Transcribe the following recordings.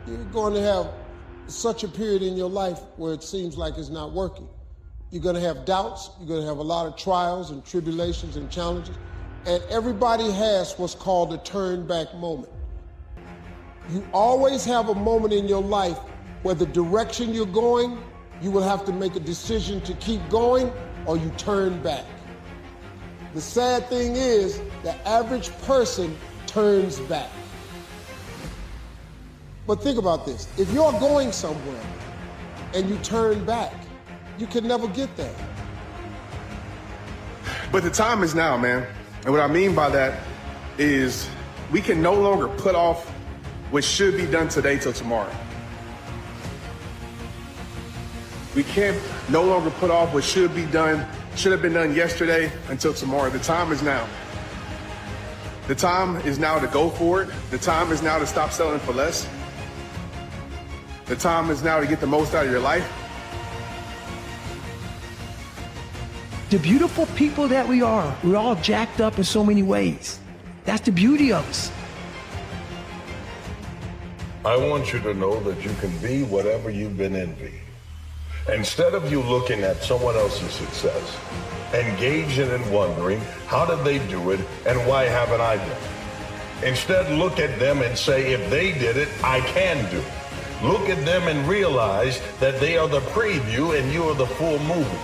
You're going to have such a period in your life where it seems like it's not working. You're going to have doubts. You're going to have a lot of trials and tribulations and challenges. And everybody has what's called a turn back moment. You always have a moment in your life where the direction you're going, you will have to make a decision to keep going or you turn back. The sad thing is, the average person turns back. But think about this. If you're going somewhere and you turn back, you can never get there. But the time is now, man. And what I mean by that is we can no longer put off what should be done today till tomorrow. We can't no longer put off what should have been done yesterday until tomorrow. The time is now. The time is now to go for it. The time is now to stop settling for less. The time is now to get the most out of your life. The beautiful people that we are, we're all jacked up in so many ways. That's the beauty of us. I want you to know that you can be whatever you've been envying. Instead of you looking at someone else's success, engaging and wondering, how did they do it and why haven't I done it? Instead, look at them and say, if they did it, I can do it. Look at them and realize that they are the preview and you are the full movie.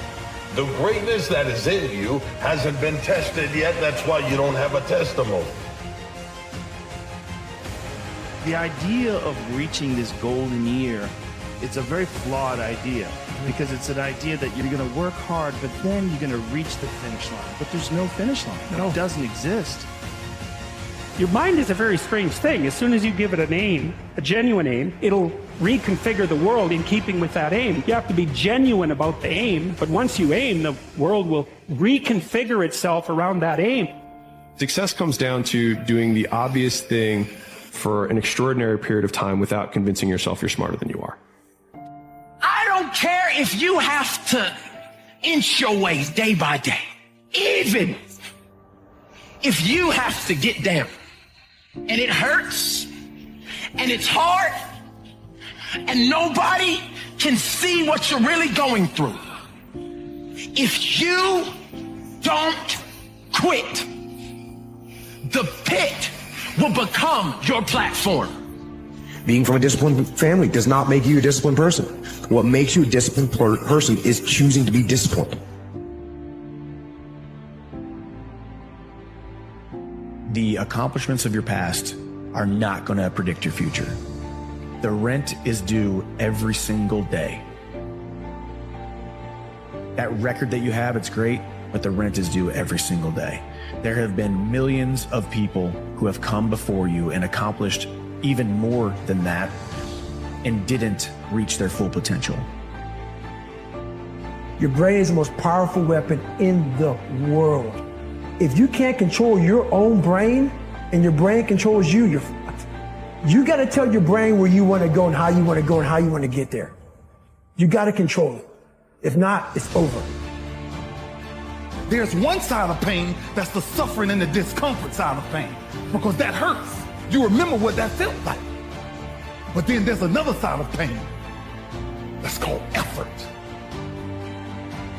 The greatness that is in you hasn't been tested yet. That's why you don't have a testimony. The idea of reaching this golden year, it's a very flawed idea because it's an idea that you're going to work hard, but then you're going to reach the finish line. But there's no finish line. No. It doesn't exist. Your mind is a very strange thing. As soon as you give it a name, a genuine aim, it'll reconfigure the world in keeping with that aim. You have to be genuine about the aim, but once you aim, the world will reconfigure itself around that aim. Success comes down to doing the obvious thing for an extraordinary period of time without convincing yourself you're smarter than you are. I don't care if you have to inch your ways day by day. Even if you have to get down and it hurts and it's hard and nobody can see what you're really going through. If you don't quit, the pit will become your platform. Being from a disciplined family does not make you a disciplined person. What makes you a disciplined person is choosing to be disciplined. The accomplishments of your past are not going to predict your future. The rent is due every single day. That record that you have, it's great, but the rent is due every single day. There have been millions of people who have come before you and accomplished even more than that and didn't reach their full potential. Your brain is the most powerful weapon in the world. If you can't control your own brain and your brain controls you, you got to tell your brain where you want to go and how you want to go and how you want to get there. You got to control it. If not, it's over. There's one side of pain that's the suffering and the discomfort side of pain, because that hurts. You remember what that felt like. But then there's another side of pain that's called effort.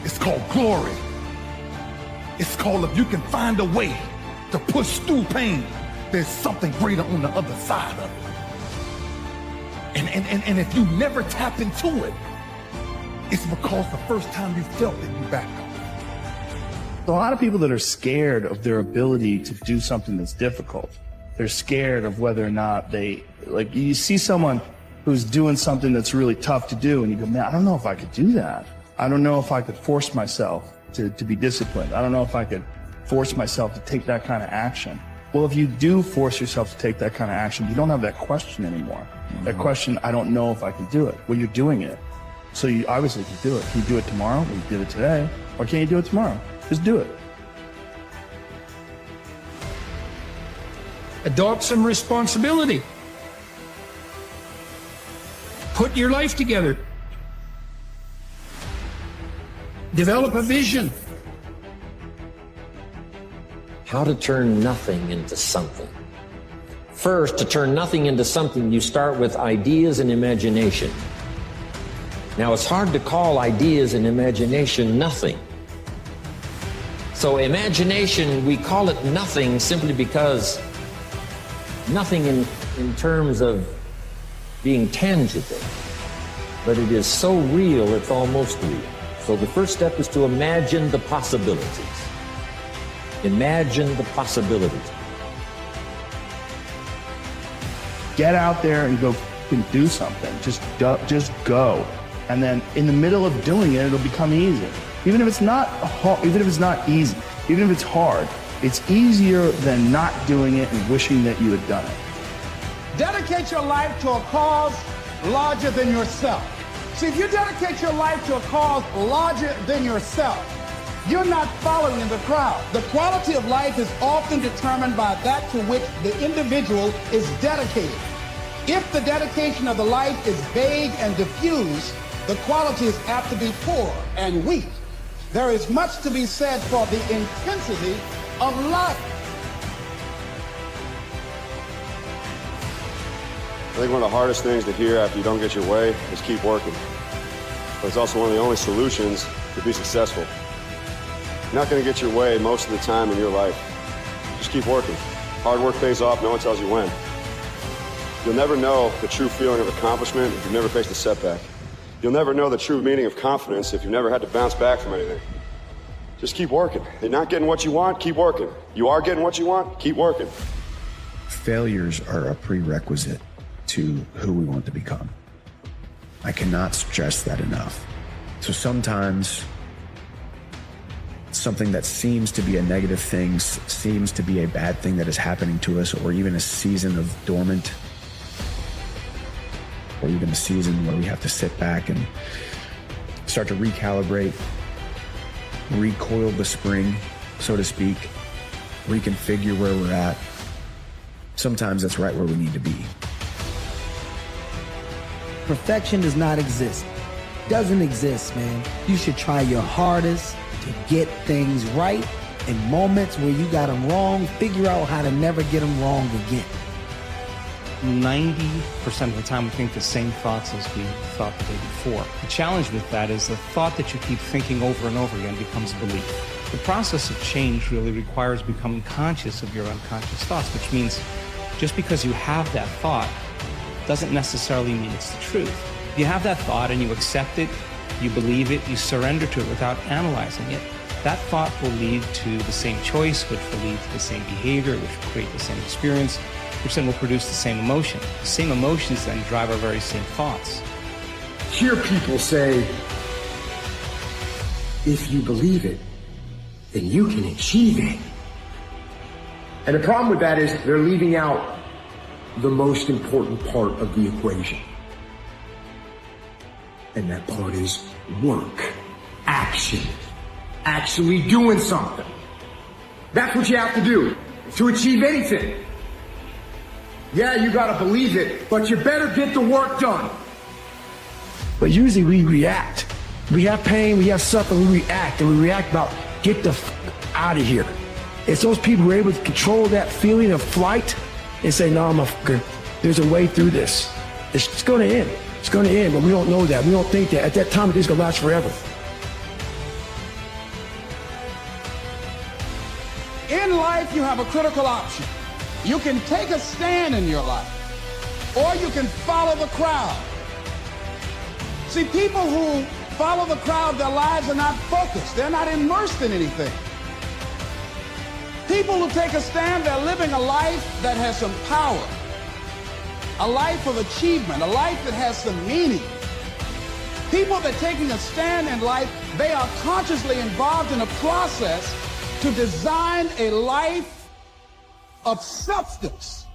It's called glory. It's called, if you can find a way to push through pain, there's something greater on the other side of it. And if you never tap into it, it's because the first time you felt it, you backed off. A lot of people that are scared of their ability to do something that's difficult. They're scared of whether or not you see someone who's doing something that's really tough to do and you go, man, I don't know if I could do that. I don't know if I could force myself to be disciplined. I don't know if I could force myself to take that kind of action. Well, if you do force yourself to take that kind of action, you don't have that question anymore. That question, I don't know if I can do it. Well, you're doing it. So you obviously can do it. Can you do it tomorrow? Well, you did it today. Or can you do it tomorrow? Just do it. Adopt some responsibility. Put your life together. Develop a vision. How to turn nothing into something. First, to turn nothing into something, you start with ideas and imagination. Now, it's hard to call ideas and imagination nothing. So imagination, we call it nothing simply because nothing in terms of being tangible, but it is so real, it's almost real. So the first step is to imagine the possibilities. Imagine the possibilities. Get out there and go and do something. Just go. And then in the middle of doing it, it'll become easy. Even if it's not easy, even if it's hard, it's easier than not doing it and wishing that you had done it. Dedicate your life to a cause larger than yourself. See, if you dedicate your life to a cause larger than yourself, you're not following in the crowd. The quality of life is often determined by that to which the individual is dedicated. If the dedication of the life is vague and diffuse, the quality is apt to be poor and weak. There is much to be said for the intensity of life. I think one of the hardest things to hear after you don't get your way is keep working. But it's also one of the only solutions to be successful. You're not going to get your way most of the time in your life. Just keep working. Hard work pays off, no one tells you when. You'll never know the true feeling of accomplishment if you've never faced a setback. You'll never know the true meaning of confidence if you've never had to bounce back from anything. Just keep working. You're not getting what you want, keep working. You are getting what you want, keep working. Failures are a prerequisite to who we want to become. I cannot stress that enough. So sometimes something that seems to be a negative thing, seems to be a bad thing that is happening to us, or even a season of dormant, or even a season where we have to sit back and start to recalibrate, recoil the spring, so to speak, reconfigure where we're at. Sometimes that's right where we need to be. Perfection does not exist. Doesn't exist, man. You should try your hardest to get things right. In moments where you got them wrong, figure out how to never get them wrong again. 90% of the time we think the same thoughts as we thought the day before. The challenge with that is the thought that you keep thinking over and over again becomes belief. The process of change really requires becoming conscious of your unconscious thoughts, which means just because you have that thought doesn't necessarily mean it's the truth. You have that thought and you accept it, you believe it, you surrender to it without analyzing it. That thought will lead to the same choice, which will lead to the same behavior, which will create the same experience, which then will produce the same emotion. The same emotions then drive our very same thoughts. Hear people say, if you believe it, then you can achieve it. And the problem with that is they're leaving out the most important part of the equation. And that part is work, action, actually doing something. That's what you have to do to achieve anything. Yeah, you gotta believe it, but you better get the work done. But usually we react. We have pain, we have suffering, we react, and we react about, get the out of here. It's those people who are able to control that feeling of flight and say, no, motherfucker, there's a way through this. It's gonna end. It's gonna end, but we don't know that. We don't think that. At that time, it's gonna last forever. In life, you have a critical option. You can take a stand in your life, or you can follow the crowd. See, people who follow the crowd, their lives are not focused. They're not immersed in anything. People who take a stand, they're living a life that has some power, a life of achievement, a life that has some meaning. People that are taking a stand in life, they are consciously involved in a process to design a life of substance.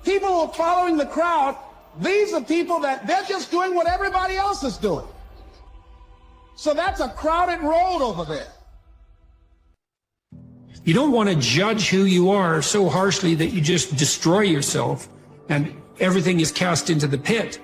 People who are following the crowd, these are people that they're just doing what everybody else is doing. So that's a crowded road over there. You don't want to judge who you are so harshly that you just destroy yourself and everything is cast into the pit.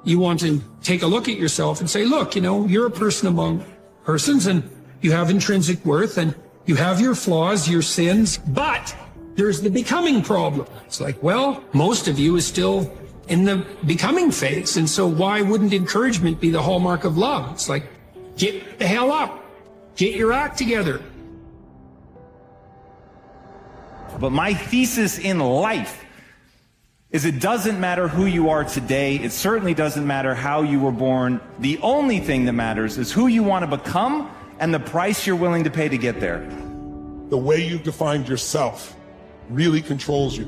You want to take a look at yourself and say, look, you know, you're a person among persons and you have intrinsic worth and you have your flaws, your sins, but there's the becoming problem. It's like, well, most of you is still in the becoming phase. And so why wouldn't encouragement be the hallmark of love? It's like, get the hell up. Get your act together. But my thesis in life is it doesn't matter who you are today. It certainly doesn't matter how you were born. The only thing that matters is who you want to become and the price you're willing to pay to get there. The way you've defined yourself really controls you.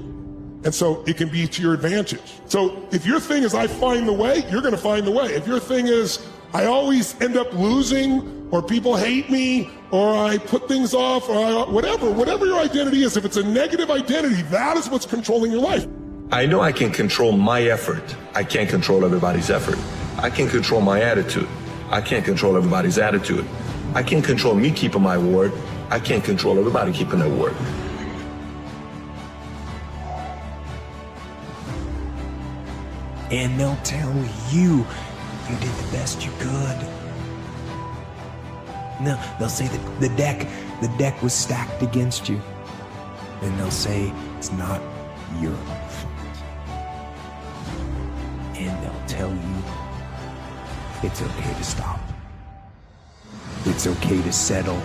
And so it can be to your advantage. So if your thing is I find the way, you're going to find the way. If your thing is I always end up losing, or people hate me, or I put things off, or whatever your identity is, if it's a negative identity, that is what's controlling your life. I know I can control my effort. I can't control everybody's effort. I can control my attitude. I can't control everybody's attitude. I can control me keeping my word. I can't control everybody keeping their word. And they'll tell you you did the best you could. No, they'll say that the deck was stacked against you. And they'll say it's not your fault. And they'll tell you it's okay to stop. It's okay to settle.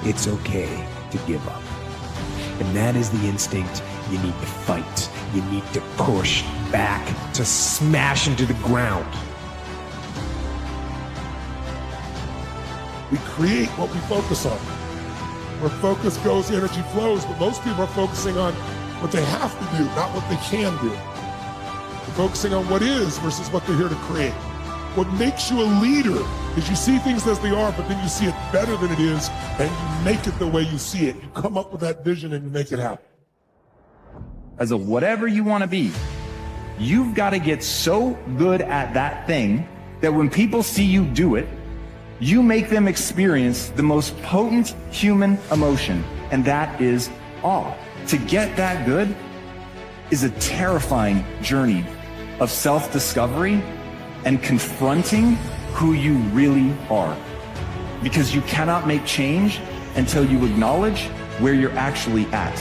It's okay to give up. And that is the instinct you need to fight. You need to push back, to smash into the ground. We create what we focus on. Where focus goes, energy flows, but most people are focusing on what they have to do, not what they can do. They're focusing on what is versus what they're here to create. What makes you a leader is you see things as they are, but then you see it better than it is, and you make it the way you see it. You come up with that vision and you make it happen. As of whatever you want to be, you've got to get so good at that thing that when people see you do it, you make them experience the most potent human emotion, and that is awe. To get that good is a terrifying journey of self-discovery and confronting who you really are. Because you cannot make change until you acknowledge where you're actually at.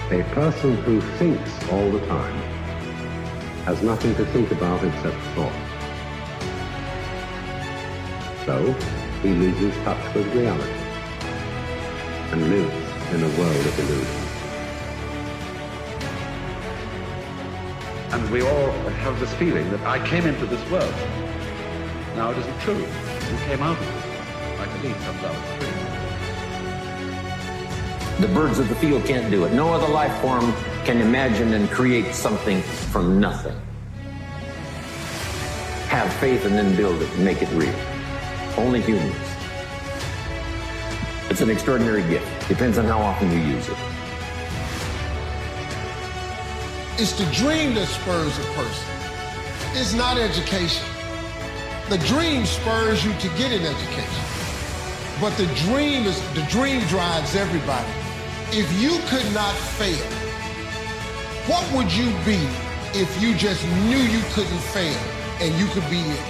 A person who thinks all the time has nothing to think about except thought. So he loses touch with reality and lives in a world of illusion. And we all have this feeling that I came into this world. Now it isn't true. You came out of it, like a leaf comes out of a tree. The birds of the field can't do it. No other life form can imagine and create something from nothing. Have faith and then build it and make it real. Only humans. It's an extraordinary gift. Depends on how often you use it. It's the dream that spurs a person. It's not education. The dream spurs you to get an education. But the dream drives everybody. If you could not fail, what would you be if you just knew you couldn't fail and you could be it?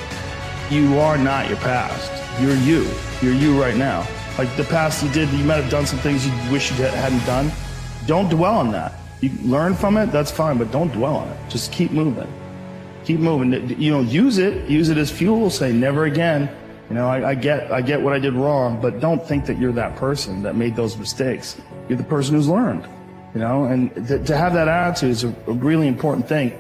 You are not your past. You're you. You're you right now. Like the past you did, you might have done some things you wish you hadn't done. Don't dwell on that. You learn from it, that's fine, but don't dwell on it. Just keep moving. Keep moving. You know, use it as fuel. Say never again. You know, I get what I did wrong, but don't think that you're that person that made those mistakes. You're the person who's learned, you know, and to have that attitude is a really important thing.